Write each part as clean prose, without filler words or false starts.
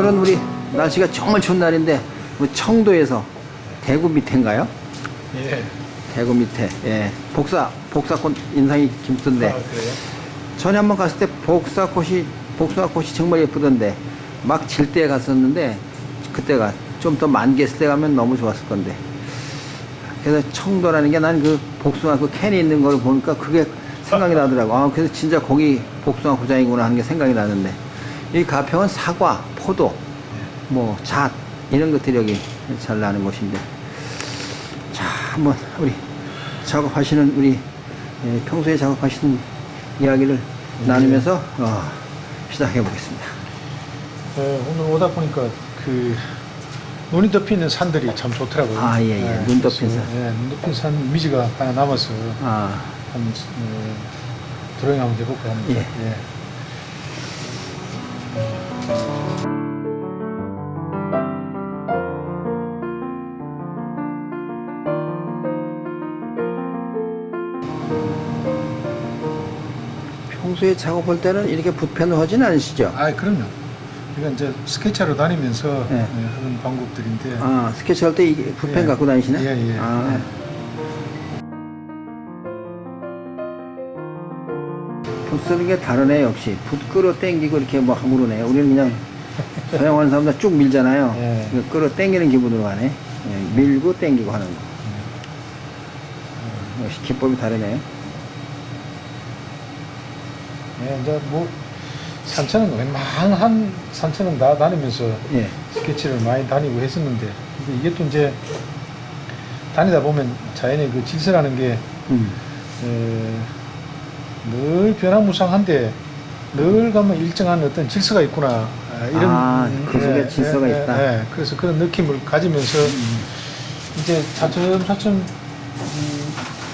오늘은 우리 날씨가 정말 좋은 날인데 우리 청도에서 대구 밑에인가요? 예. 대구 밑에 예 복사꽃 인상이 깊던데 아, 그래요? 전에 한번 갔을 때 복사꽃이 정말 예쁘던데 막 질 때 갔었는데 그때가 좀 더 만개했을 때 가면 너무 좋았을 건데 그래서 청도라는 게 난 그 복숭아 그 캔이 있는 걸 보니까 그게 생각이 나더라고. 아 그래서 진짜 거기 복숭아 고장이구나 하는 게 생각이 나는데 이 가평은 사과, 포도, 뭐 잣 이런 것들이 여기 잘 나는 곳인데 자 한번 우리 작업하시는 우리 평소에 작업하시는 이야기를 나누면서 시작해 보겠습니다. 오늘 오다 보니까 그 눈이 덮이는 산들이 참 좋더라고요. 아, 예, 예. 눈 덮인 산. 예, 눈 덮인 산 이미지가 하나 남아서 한번 드로잉 한번 해볼까 합니다. 예. 예. 평소에 작업할 때는 이렇게 붓펜을 하진 않으시죠? 아, 그럼요. 그러니까 이제 스케치하러 다니면서 예. 하는 방법들인데. 아 스케치 할 때 이게 붓펜 예. 갖고 다니시나? 예, 예. 아. 붓 쓰는 게 다르네 역시. 붓 끌어 당기고 이렇게 뭐 하고 그러네. 우리는 그냥 사용하는 사람들 쭉 밀잖아요. 예. 이거 끌어 당기는 기분으로 가네. 예, 밀고 당기고 하는 거. 역시 기법이 다르네요. 예, 이제 뭐 산천은 웬만한 산천은 다 다니면서 예. 스케치를 많이 다니고 했었는데 근데 이게 또 이제 다니다 보면 자연의 그 질서라는 게 늘 변화무쌍한데 늘 가면 일정한 어떤 질서가 있구나 이런 그 속에 질서가 있다. 예, 그래서 그런 느낌을 가지면서 이제 차츰차츰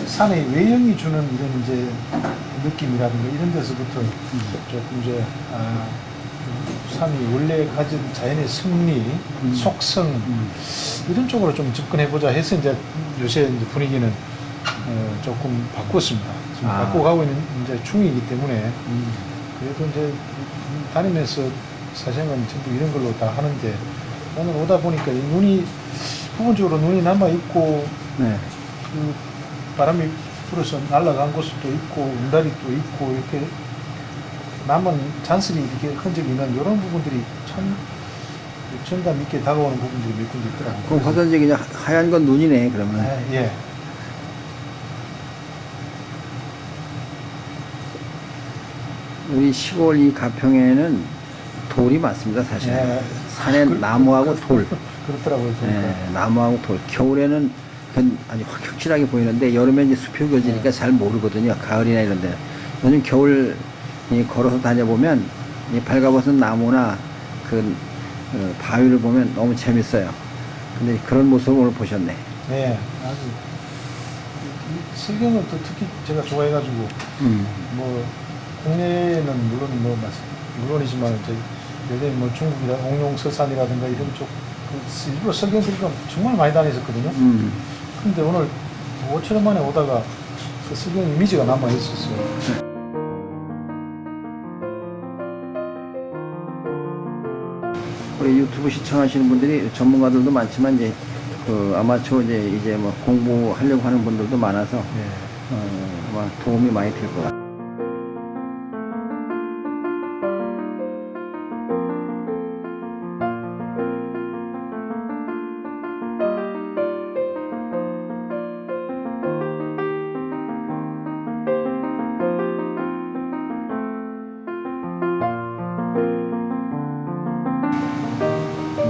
산의 외형이 주는 이런 이제 느낌이라든가 이런 데서부터 조금 이제 산이 원래 가진 자연의 승리, 속성 이런 쪽으로 좀 접근해보자 해서 이제 요새 이제 분위기는 조금 바꿨습니다. 지금 바꾸고 가고 있는 이제 중이기 때문에 그래도 이제 다니면서 사실은 전부 이런 걸로 다 하는데 오늘 오다 보니까 이 눈이 부분적으로 눈이 남아 있고 네. 그 바람이 불어서 날아간 곳도 있고 운달이 또 있고 이렇게 남은 잔슬이 이렇게 흔적이 있는 이런 부분들이 참 정감 있게 다가오는 부분들이 몇 군데 있더라고요. 그럼 화산적이 하얀 건 눈이네 그러면. 예. 우리 시골 이 가평에는 돌이 많습니다 사실. 예. 산에 나무하고 돌. 그렇더라고요. 보니까. 예, 나무하고 돌. 겨울에는 그건 아주 확실하게 보이는데 여름에 이제 숲이 우거지니까 잘 모르거든요. 가을이나 이런 데. 요즘 겨울 걸어서 다녀보면 이 발가벗은 나무나 그 바위를 보면 너무 재밌어요. 근데 그런 모습을 오늘 보셨네. 네, 아주 이 실경을 또 특히 제가 좋아해가지고 뭐 국내에는 물론 물론이지만 이제 예전에 뭐 중국이라 옥룡서산이라든가 이런 쪽 일부러 설경들과 정말 많이 다녔었거든요. 근데 오늘 5천 원 만에 오다가 그 설경 이미지가 남아 있었어요. 우리 유튜브 시청하시는 분들이 전문가들도 많지만 이제 그 아마추어 이제 뭐 공부하려고 하는 분들도 많아서 아마 도움이 많이 될 것 같아요.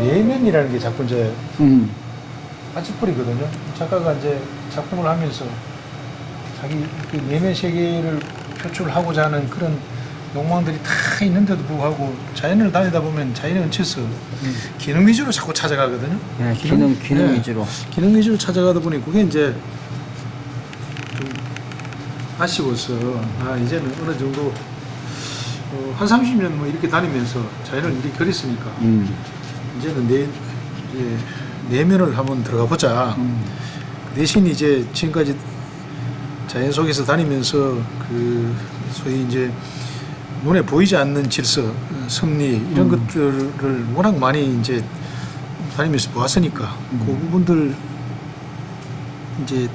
내면이라는 게 자꾸 이제 빠져버리거든요. 작가가 이제 작품을 하면서 자기 그 내면 세계를 표출하고자 하는 그런 욕망들이 다 있는데도 불구하고 자연을 다니다 보면 자연에 얹혀서 기능 위주로 자꾸 찾아가거든요. 네, 기능 네, 위주로. 기능 위주로 찾아가다 보니 그게 이제 좀 아쉬워서 이제는 어느 정도 한 30년 뭐 이렇게 다니면서 자연을 이렇게 그렸으니까 이제는 내면을 한번 들어가 보자. 그 대신 이제 지금까지 자연 속에서 다니면서 그 소위 이제 눈에 보이지 않는 질서, 섭리 이런 것들을 워낙 많이 이제 다니면서 보았으니까 그 부분들 이제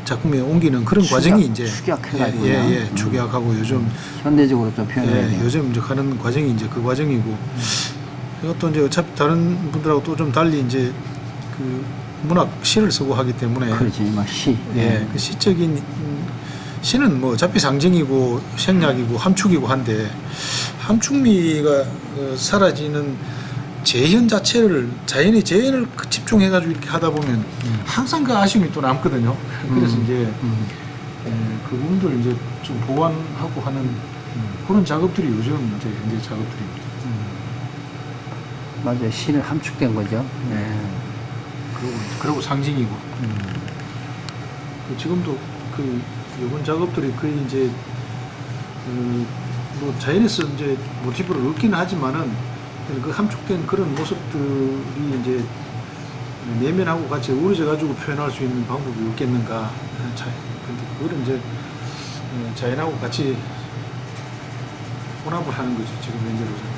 작품에 옮기는 그런 과정이 이제 축약해가지고 축약하고 요즘 현대적으로 좀 표현해야 돼요. 요즘 이제 가는 과정이 이제 그 과정이고 이것도 이제 어차피 다른 분들하고 또 좀 달리 이제 그 문학 시를 쓰고 하기 때문에 그렇지, 막 시. 그 시적인 시는 뭐 어차피 상징이고 생략이고 함축이고 한데 함축미가 사라지는 재현 자체를 자연의 재현을 집중해가지고 이렇게 하다 보면 항상 그 아쉬움이 또 남거든요. 그래서 이제 그 부분들 이제 좀 보완하고 하는 그런 작업들이 요즘 이제 현재 작업들입니다. 맞아요. 시는 함축된 거죠. 그리고 상징이고. 지금도 그 이번 작업들이 거의 이제 뭐 자연에서 이제 모티브를 얻기는 하지만은 그 함축된 그런 모습들이 이제 내면하고 같이 어우러져 가지고 표현할 수 있는 방법이 없겠는가. 근데 그거를 이제 자연하고 같이 혼합을 하는 거죠. 지금 현재로서.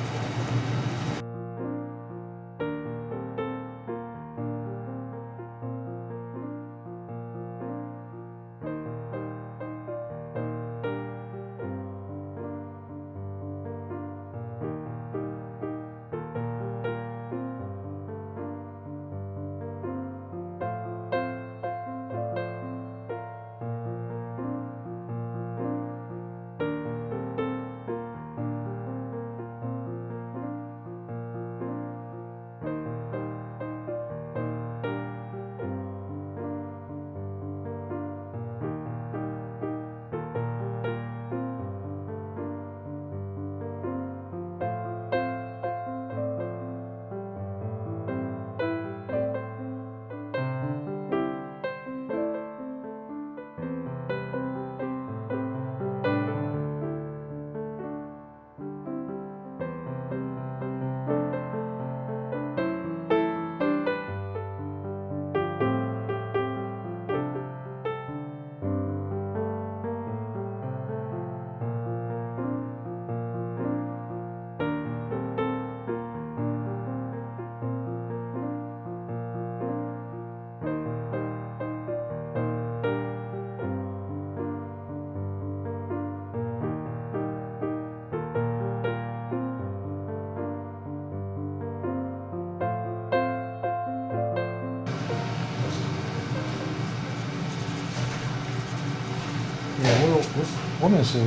오면서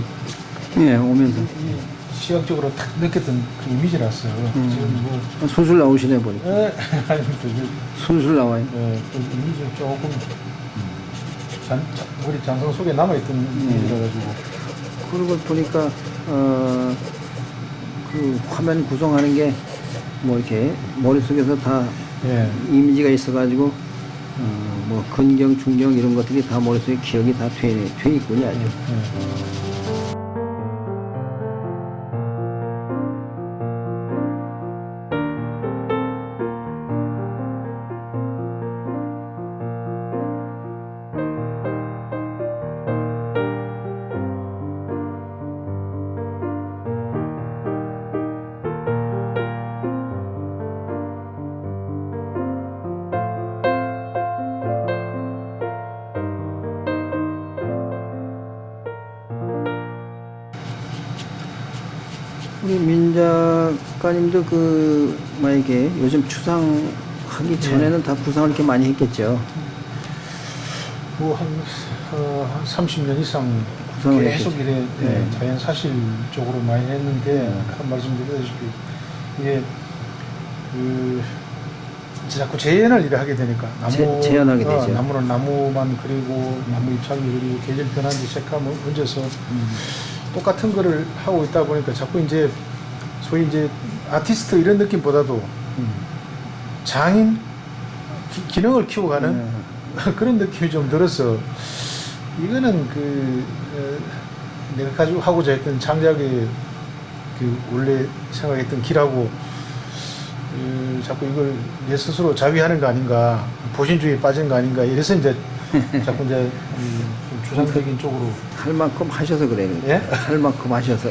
오면서 이 시각적으로 딱 느꼈던 그 이미지라서 지금 뭐 술술 나오시네 보니까. 아닙니다. 술술 나와요. 그 이미지 조금 우리 잔상 속에 남아있던 이미지라 가지고 그런 걸 보니까 그 화면 구성하는 게 뭐 이렇게 머릿속에서 다 이미지가 있어가지고 뭐 근경, 중경 이런 것들이 다 머릿속에 기억이 다 돼 있군요, 아주. 우리 민 작가님도 그 만약에 요즘 추상하기 전에는 다 구상을 이렇게 많이 했겠죠. 뭐 한 30년 이상 구상을 계속 했겠죠. 이래 자연 사실 쪽으로 많이 했는데 아까 말씀드렸다시피 이게 그 자꾸 재현을 일을 하게 되니까 재현하게 되죠. 나무는 나무만 그리고 나무 잎사귀 그리고 계절 변한지 색감 얹어서 똑같은 거를 하고 있다 보니까 자꾸 이제 소위 이제 아티스트 이런 느낌보다도 장인 기능을 키워가는 그런 느낌이 좀 들어서 이거는 그 내가 가지고 하고자 했던 창작의 그 원래 생각했던 길하고 자꾸 이걸 내 스스로 자위하는 거 아닌가, 보신주의에 빠진 거 아닌가, 이래서 이제 자꾸 이제 좀 추상적인 쪽으로 할 만큼 하셔서 그래요. 예? 할 만큼 하셔서.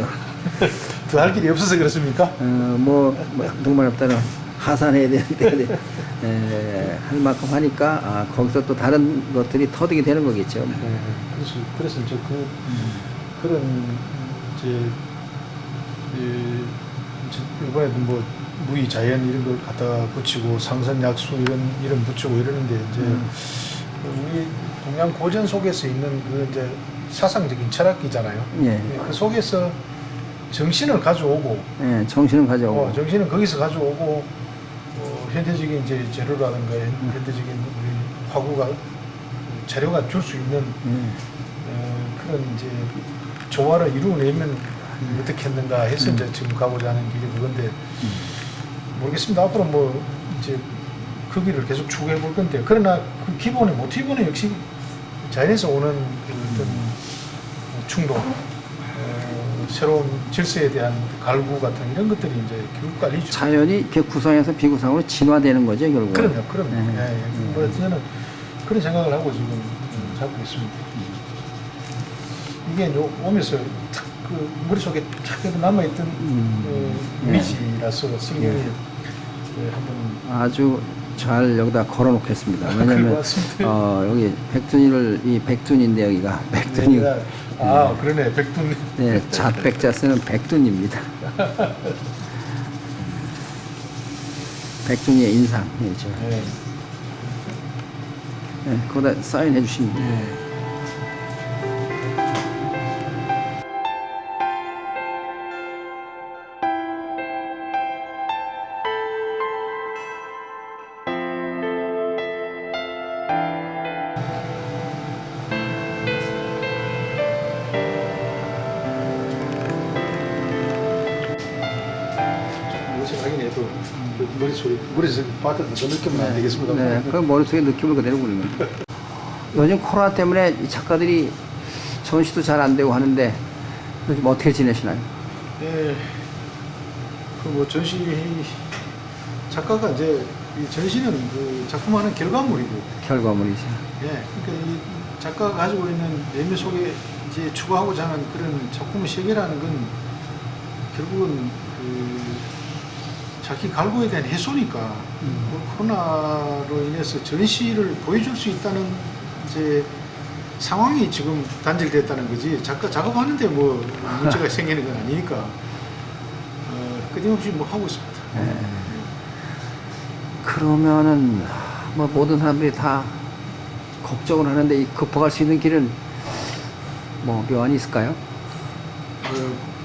더 할 길이 없어서 그렇습니까? 정말 없다는 하산해야 되는데 할 만큼 하니까 거기서 또 다른 것들이 터득이 되는 거겠죠. 네, 그래서 이제 그런 이제 이번에도 뭐 무의 자연 이런 걸 갖다가 붙이고 상선약수 이런 붙이고 이러는데 이제 우리 동양 고전 속에서 있는 그 이제 사상적인 철학이잖아요. 예. 그 속에서 정신을 가져오고, 예, 정신을 가져오고. 정신은 거기서 가져오고, 현대적인 이제 재료라든가 현대적인 우리 화구가 재료가 줄 수 있는 그런 이제 조화를 이루어내면 어떻게 했는가 해서 이제 지금 가고자 하는 길이 그건데 모르겠습니다. 앞으로 뭐 이제 그 길을 계속 추구해 볼 건데 그러나 그 기본의 모티브는 역시 자연에서 오는 그 어떤 충동, 새로운 질서에 대한 갈구 같은 이런 것들이 이제 교육 관리죠. 자연이 이렇게 구성해서 비구성으로 진화되는 거죠, 결국. 그럼요. 뭐 저는 그런 생각을 하고 지금 잡고 있습니다. 이게 오면서 탁 그 머릿속에 탁 남아있던 이미지라서 생각이 한번 아주 잘 여기다 걸어 놓겠습니다. 왜냐면 여기 이 백둔인데 여기가 백둔이. 그러네. 백둔. 네, 자백자 쓰는 백둔입니다. 백둔이의 인상이죠. 네, 거기다 사인해 주십니다. 확인해도 머릿속에 빠졌던 그 느낌은 안 되겠습니다. 네, 그 머릿속에 느낌을 그대로 보는 거예요. 요즘 코로나 때문에 이 작가들이 전시도 잘 안 되고 하는데 요즘 어떻게 지내시나요? 네, 그 전시 작가가 이제 이 전시는 그 작품하는 결과물이고. 결과물이죠. 네, 그러니까 이 작가가 가지고 있는 내면 속에 이제 추구하고자 하는 그런 작품의 세계라는 건 결국은 자기 갈구에 대한 해소니까 코로나로 인해서 전시를 보여줄 수 있다는 이제 상황이 지금 단절됐다는 거지 작가 작업하는데 뭐 문제가 생기는 건 아니니까 끊임없이 뭐 하고 있습니다. 그러면은 뭐 모든 사람들이 다 걱정을 하는데 이 극복할 수 있는 길은 뭐 묘안이 있을까요?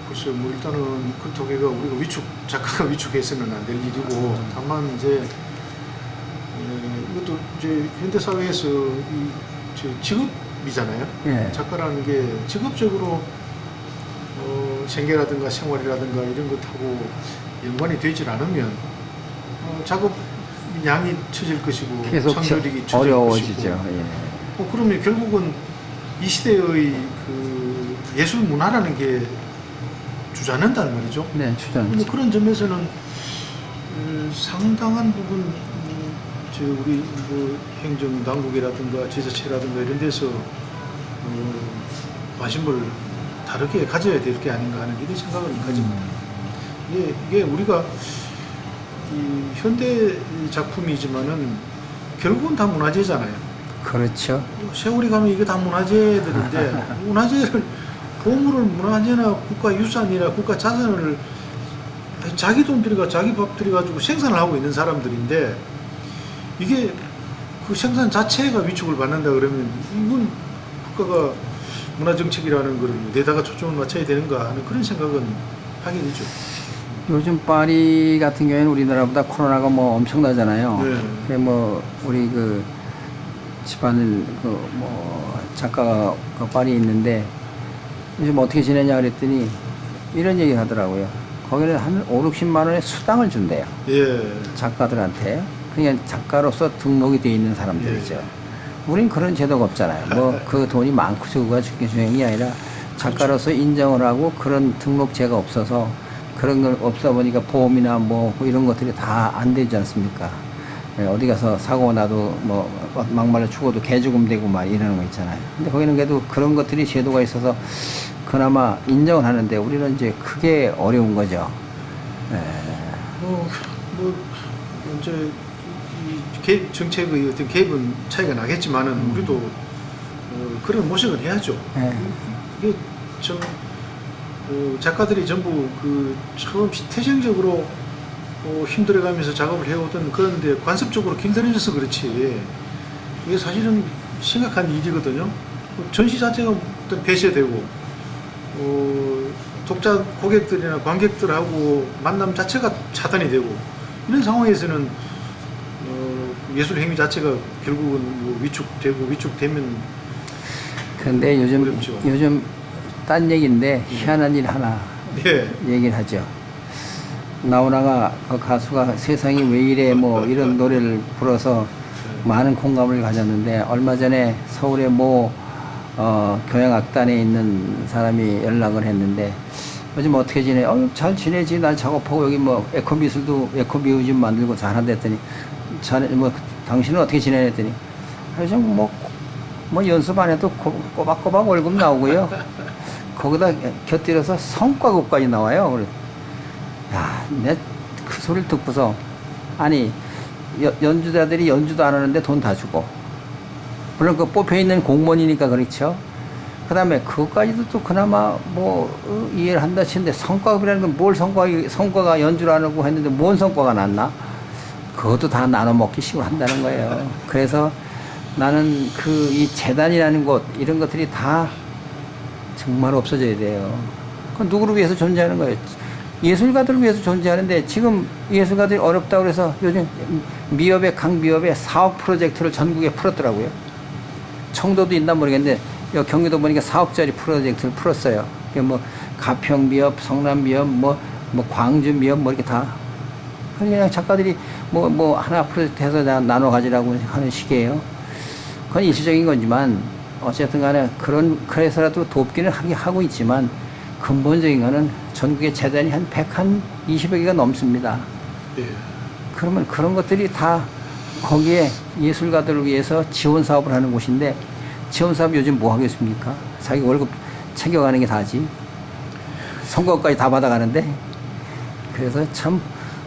글쎄요, 뭐 일단은 그 독해가 우리가 작가가 위축해서는 안 될 일이고, 다만 이제 이것도 이제 현대 사회에서 직업이잖아요. 예. 작가라는 게 직업적으로 생계라든가 생활이라든가 이런 것하고 연관이 되질 않으면 작업 양이 처질 것이고 계속 창조력이 처질 어려워지죠. 것이고. 예. 그러면 결국은 이 시대의 그 예술 문화라는 게 주저앉는다는 말이죠. 네, 근데 그런 점에서는 상당한 부분 우리 뭐 행정 당국이라든가 지자체라든가 이런 데서 관심을 다르게 가져야 될 게 아닌가 하는 이런 생각을 가집니다. 이게 우리가 이 현대 작품이지만은 결국은 다 문화재잖아요. 그렇죠. 세월이 가면 이게 다 문화재들인데 문화재를 보물을 문화재나 국가유산이나 국가자산을 자기 돈 들여가 자기 밥 들여가지고 생산을 하고 있는 사람들인데 이게 그 생산 자체가 위축을 받는다 그러면 이건 국가가 문화정책이라는 걸 내다가 초점을 맞춰야 되는가 하는 그런 생각은 하게 되죠. 요즘 파리 같은 경우에는 우리나라보다 코로나가 뭐 엄청나잖아요. 네. 그래 뭐 우리 그 집안을 작가가 파리에 있는데 요즘 어떻게 지내냐 그랬더니 이런 얘기 하더라고요. 거기는 한 5, 60만 원의 수당을 준대요. 예. 작가들한테. 그냥 작가로서 등록이 돼 있는 사람들이죠. 예. 우린 그런 제도가 없잖아요. 뭐 그 돈이 많고 적고가 중요한 게 아니라 작가로서 인정을 하고 그런 등록제가 없어서 그런 걸 없어 보니까 보험이나 뭐 이런 것들이 다 안 되지 않습니까? 어디 가서 사고 나도 뭐 막말로 죽어도 개죽음 되고 막 이러는 거 있잖아요. 근데 거기는 그래도 그런 것들이 제도가 있어서 그나마 인정을 하는데 우리는 이제 크게 어려운 거죠. 예. 뭐 이제 이 개입 정책의 어떤 개입은 차이가 나겠지만은 우리도 그런 모색을 해야죠. 예. 이게 좀 작가들이 전부 그 처음 태생적으로 힘들어가면서 작업을 해오던 그런데 관습적으로 길들여져서 그렇지 이게 사실은 심각한 일이거든요. 전시 자체가 어떤 폐쇄되고 독자 고객들이나 관객들하고 만남 자체가 차단이 되고 이런 상황에서는 예술 행위 자체가 결국은 뭐 위축되면 그런데 어렵죠. 요즘 딴 얘기인데 희한한 일 하나 예. 얘기를 하죠. 나훈아가 그 가수가 세상이 왜 이래 뭐 이런 노래를 불어서 많은 공감을 가졌는데 얼마 전에 서울의 모 교향악단에 있는 사람이 연락을 했는데 요즘 어떻게 지내? 잘 지내지. 난 작업하고 여기 뭐 에코미술도 에코뮤지엄 만들고 잘한다 했더니 자네 뭐 당신은 어떻게 지내냐 했더니 요즘 뭐 연습 안 해도 꼬박꼬박 월급 나오고요. 거기다 곁들여서 성과급까지 나와요. 그래. 야, 내 그 소리를 듣고서 아니 연주자들이 연주도 안 하는데 돈 다 주고 물론 그 뽑혀 있는 공무원이니까 그렇죠. 그 다음에 그것까지도 또 그나마 뭐 이해를 한다 치는데 성과급이라는 건 뭘 성과가 연주를 안 하고 했는데 뭔 성과가 났나? 그것도 다 나눠 먹기 식으로 한다는 거예요. 그래서 나는 그 이 재단이라는 곳 이런 것들이 다 정말 없어져야 돼요. 그건 누구를 위해서 존재하는 거예요? 예술가들을 위해서 존재하는데 지금 예술가들이 어렵다고 그래서 요즘 강미업의 사업 프로젝트를 전국에 풀었더라고요. 청도도 있나 모르겠는데 경기도 보니까 4억짜리 프로젝트를 풀었어요. 뭐 가평미업, 성남미업, 뭐 광주미업 뭐 이렇게 다 그냥 작가들이 뭐 하나 프로젝트 해서 나눠 가지라고 하는 식이에요. 그건 일시적인 거지만 어쨌든 간에 그래서라도 돕기는 하고 있지만 근본적인 거는 전국의 재단이 한 120여 개가 넘습니다. 예. 그러면 그런 것들이 다 거기에 예술가들을 위해서 지원 사업을 하는 곳인데 지원 사업 요즘 뭐 하겠습니까? 자기 월급 챙겨가는 게 다지. 선거까지 다 받아가는데. 그래서 참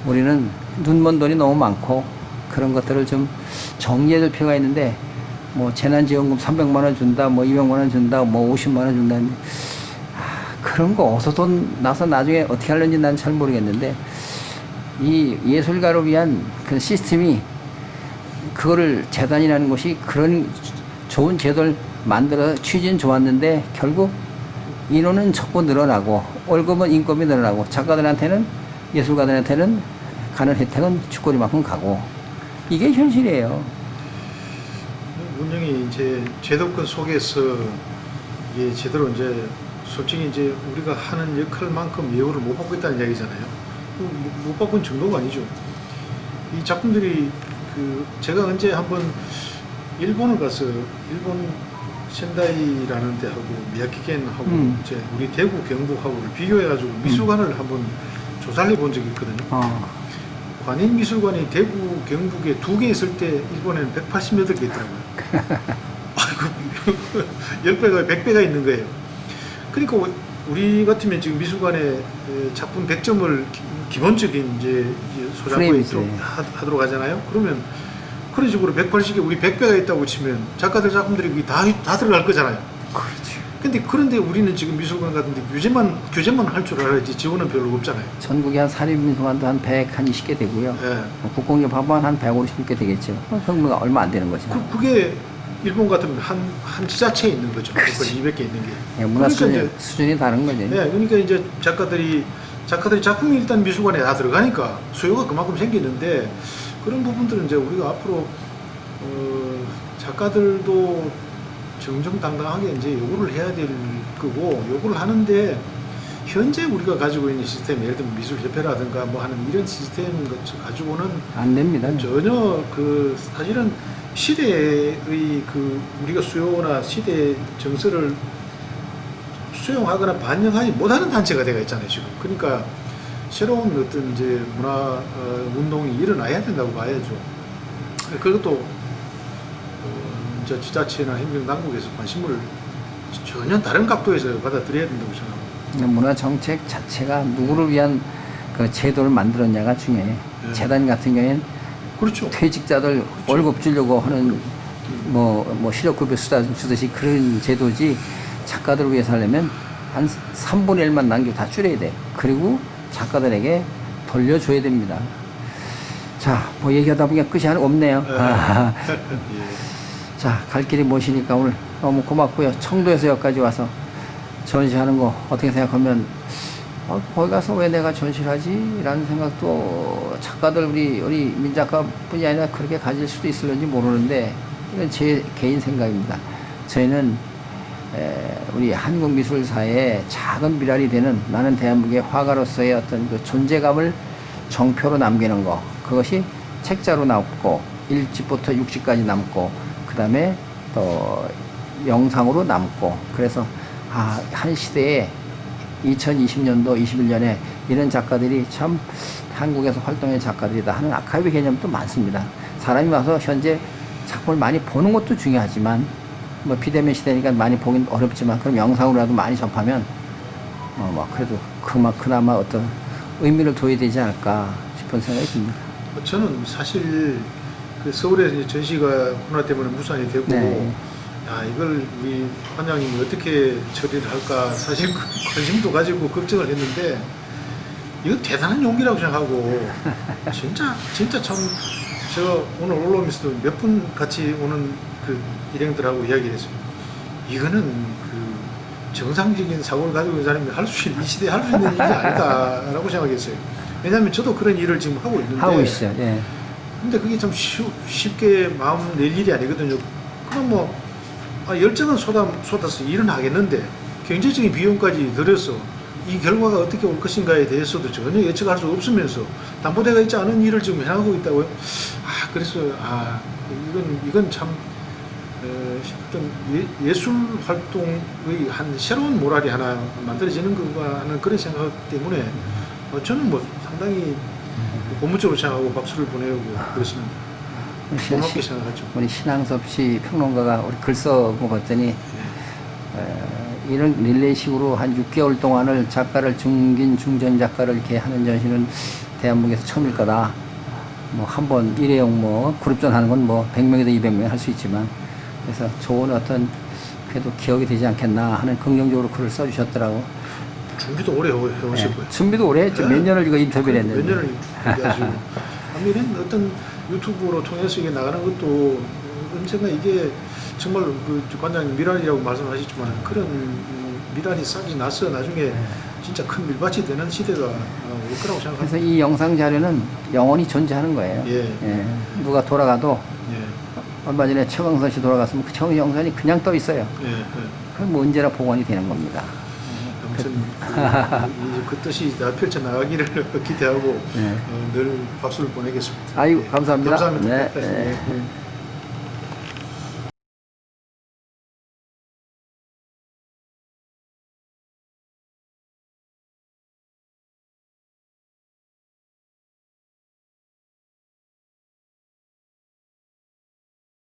우리는 눈먼 돈이 너무 많고 그런 것들을 좀 정리해줄 필요가 있는데 뭐 재난지원금 300만 원 준다, 뭐 200만 원 준다, 뭐 50만 원 준다. 그런 거 어디서 돈 나서 나중에 어떻게 하려는지 난 잘 모르겠는데 이 예술가를 위한 그 시스템이 그거를 재단이라는 것이 그런 좋은 제도를 만들어 취지는 좋았는데 결국 인원은 적고 늘어나고 월급은 인건비 늘어나고 작가들한테는 예술가들한테는 가는 혜택은 쥐꼬리만큼 가고 이게 현실이에요. 운영이 이제 제도권 속에서 이게 제대로 이제 솔직히 이제 우리가 하는 역할만큼 예우를 못 받고 있다는 이야기잖아요. 못 받고 있는 정도가 아니죠. 이 작품들이 제가 언제 한번 일본을 가서 일본 센다이라는 데하고 미야키겐하고 이제 우리 대구 경북하고를 비교해가지고 미술관을 한번 조사를 해본 적이 있거든요. 관인미술관이 대구 경북에 2개 있을 때 일본에는 188개 있더라고요. 아이고 10배가 100배가 있는 거예요. 그러니까 우리 같으면 지금 미술관에 작품 100점을 기본적인 이제 소장고에 하도록 하잖아요. 그러면 그런 식으로 180개 우리 100배가 있다고 치면 작가들 작품들이 다 들어갈 거잖아요. 그렇죠. 그런데 우리는 지금 미술관 같은데 교재만 할 줄 알아야지 지원은 별로 없잖아요. 전국에 한 사립미술관도 한 120개 되고요. 예. 국공립 하면 한 150개 되겠죠. 그럼 얼마 안 되는 거죠. 그게 일본 같으면 한 지자체에 있는 거죠. 200개 있는 게. 예, 문화 그러니까 수준이 다른 거죠. 네, 그러니까 이제 작가들이 작품이 일단 미술관에 다 들어가니까 수요가 그만큼 생기는데 그런 부분들은 이제 우리가 앞으로 작가들도 정정당당하게 이제 요구를 해야 될 거고 요구를 하는데 현재 우리가 가지고 있는 시스템 예를 들면 미술협회라든가 뭐 하는 이런 시스템 가지고는 안 됩니다. 전혀 사실은 시대의 우리가 수요나 시대의 정서를 수용하거나 반영하지 못하는 단체가 되어 있잖아요 지금. 그러니까 새로운 어떤 이제 문화 운동이 일어나야 된다고 봐야죠. 그것도 이제 지자체나 행정당국에서 관심을 전혀 다른 각도에서 받아들여야 된다고 생각합니다. 문화 정책 자체가 누구를 위한 그 제도를 만들었냐가 중요해. 네. 재단 같은 경우에는 그렇죠. 퇴직자들 월급 주려고 하는 뭐 실업급여 수당 주듯이 그런 제도지, 작가들을 위해서 하려면 한 3분의 1만 남기고 다 줄여야 돼. 그리고 작가들에게 돌려줘야 됩니다. 자, 뭐 얘기하다 보니까 끝이 없네요. 예. 자, 갈 길이 멋이니까 오늘 너무 고맙고요. 청도에서 여기까지 와서 전시하는 거 어떻게 생각하면 거기 가서 왜 내가 전시를 하지? 라는 생각도 작가들 우리 민작가뿐이 아니라 그렇게 가질 수도 있을는지 모르는데, 이건 제 개인 생각입니다. 저희는 우리 한국 미술사의 작은 미랄이 되는, 나는 대한민국의 화가로서의 어떤 그 존재감을 정표로 남기는 거, 그것이 책자로 남고 1집부터 6집까지 남고 그 다음에 또 영상으로 남고, 그래서 한 시대에 2020년도 21년에 이런 작가들이 참 한국에서 활동한 작가들이다 하는 아카이브 개념도 많습니다. 사람이 와서 현재 작품을 많이 보는 것도 중요하지만, 뭐 비대면 시대니까 많이 보긴 어렵지만, 그럼 영상으로라도 많이 접하면 그래도 그나마 어떤 의미를 둬야 되지 않을까 싶은 생각이 듭니다. 저는 사실 그 서울에 이제 전시가 코로나 때문에 무산이 되고, 네. 이걸 우리 관장님이 어떻게 처리를 할까 사실 관심도 가지고 걱정을 했는데, 이거 대단한 용기라고 생각하고 진짜 참, 제가 오늘 올라오면서도 몇 분 같이 오는 그 일행들하고 이야기를 했어요. 이거는 그 정상적인 사고를 가지고 있는 사람이 이 시대에 할 수 있는 일이 아니다라고 생각했어요. 왜냐하면 저도 그런 일을 지금 하고 있는데, 하고 있어요. 예. 근데 그게 참 쉽게 마음 낼 일이 아니거든요. 그럼 열정은 쏟아서 일은 하겠는데, 경제적인 비용까지 들여서 이 결과가 어떻게 올 것인가에 대해서도 전혀 예측할 수 없으면서 담보대가 있지 않은 일을 지금 해나가고 있다고요. 그래서 이건 참 어떤 예술 활동의 한 새로운 모랄이 하나 만들어지는 건가 하는 그런 생각 때문에 저는 뭐 상당히 고무적으로 생각하고 박수를 보내고 그렇습니다. 고맙게 생각하죠. 우리 신항섭 씨 평론가가 우리 글 써고 봤더니 이런 릴레이식으로 한 6개월 동안을 작가를 중전 작가를 이렇게 하는 전시는 대한민국에서 처음일 거다. 뭐 한 번 일회용 그룹전 하는 건 100명에서 200명 할 수 있지만, 그래서 좋은 어떤 그래도 기억이 되지 않겠나 하는 긍정적으로 글을 써주셨더라고. 준비도 오래 해오실 거예요. 준비도 오래 했죠. 몇 년을 이거 인터뷰를 했는데. 몇 년을 준비하시고. 이런 어떤 유튜브로 통해서 이게 나가는 것도 언젠가 이게 정말 그 관장님 미랄이라고 말씀하셨지만, 그런 미랄이 싹이 나서 나중에 진짜 큰 밀밭이 되는 시대가 올 거라고 생각합니다. 그래서 이 영상 자료는 영원히 존재하는 거예요. 예. 누가 돌아가도, 예. 얼마 전에 최광선 씨 돌아갔으면 그 영상이 그냥 떠 있어요. 예. 그럼 언제나 복원이 되는 겁니다. 아무튼 그 뜻이 다 펼쳐나가기를 기대하고 늘 박수를 보내겠습니다. 아이고, 감사합니다. 감사합니다. 네.